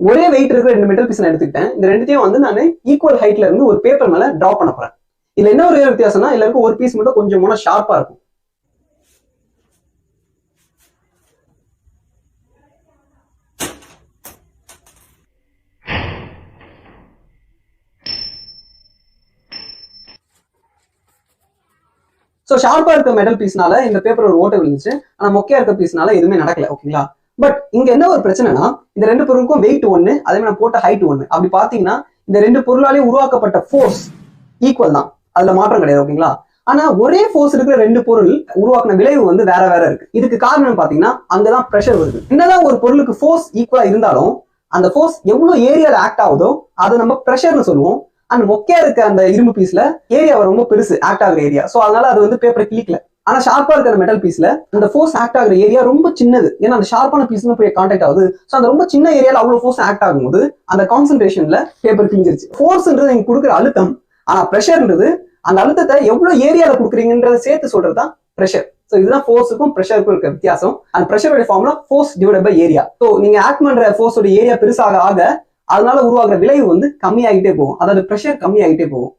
ஒரே வெயிட் இருக்கிற ரெண்டு மெட்டல் பீஸ் நான் எடுத்துக்கிட்டேன். இந்த ரெண்டுத்தையும் வந்து நான் ஈக்குவல் ஹைட்ல இருந்து ஒரு பேப்பர் மேல டிரா பண்ண போறேன். இதுல என்ன ஒரு வித்தியாசம்னா, இதுல இருக்க ஒரு பீஸ் மட்டும் கொஞ்சம் மூணு ஷார்ப்பா இருக்கும். சோ ஷார்ப்பா இருக்க மெட்டல் பீஸ்னால இந்த பேப்பர் ஒரு ஓட்டை விழுந்துச்சு. ஆனா மொக்கையா இருக்க பீஸ்னால எதுவுமே நடக்கல. ஓகேங்களா? பட் இங்க என்ன ஒரு பிரச்சனைனா, இந்த ரெண்டு பொருளுக்கும் வெயிட் ஒன்னு, அதே மாதிரி நான் போட்ட ஹைட் ஒன்னு. அப்படி பாத்தீங்கன்னா இந்த ரெண்டு பொருளாலையும் உருவாக்கப்பட்ட ஃபோர்ஸ் ஈக்குவல் தான். அதுல மாற்றம் கிடையாது. ஓகேங்களா? ஆனா ஒரே ஃபோர்ஸ் இருக்கிற ரெண்டு பொருள் உருவாக்குன விளைவு வந்து வேற வேற இருக்கு. இதுக்கு காரணம் பாத்தீங்கன்னா அங்கதான் பிரஷர் வருது. என்னதான் ஒரு பொருளுக்கு ஃபோர்ஸ் ஈக்குவலா இருந்தாலும் அந்த ஃபோர்ஸ் எவ்வளவு ஏரியால ஆக்ட் ஆகுதோ அதை நம்ம பிரஷர்னு சொல்லுவோம். அண்ட் மொக்கையா இருக்க அந்த இரும்பு பீஸ்ல ஏரியா ரொம்ப பெருசு ஆக்ட் ஆகுற ஏரியா. சோ அதனால அது வந்து பேப்பரை கிளிக்கல. ஆனா ஷார்ப்பா இருக்கிற மெட்டல் பீஸ்ல அந்த ஃபோர்ஸ் ஆக்ட் ஆகுற ஏரியா ரொம்ப சின்னது. ஏன்னா அந்த ஷார்ப்பான பீஸ் போய் கான்டாக்ட் ஆகுது. சோ அந்த ரொம்ப சின்ன ஏரியால அவ்வளவு ஃபோர்ஸ் ஆக்ட் ஆகும்போது அந்த கான்சென்ட்ரேஷன்ல பேப்பர் கிழிஞ்சிருச்சு. ஃபோர்ஸ்ன்றது நீங்க கொடுக்குற அழுத்தம், ஆனா பிரஷர்ன்றது அந்த அழுத்தத்தை எவ்வளவு ஏரியால கொடுக்குறீங்கன்றத சேர்த்து சொல்றதுதான் பிரஷர். சோ இதுதான் ஃபோர்ஸுக்கும் பிரஷருக்கும் இருக்க வித்தியாசம். அந்த பிரஷரோட formula force divided by area. So நீங்க ஆக்ட் பண்ற ஃபோர்ஸோட ஏரியா பெருசாக ஆக அதனால உருவாகிற விளைவு வந்து கம்மியாகிட்டே போகும். அதாவது பிரஷர் கம்மியாகிட்டே போகும்.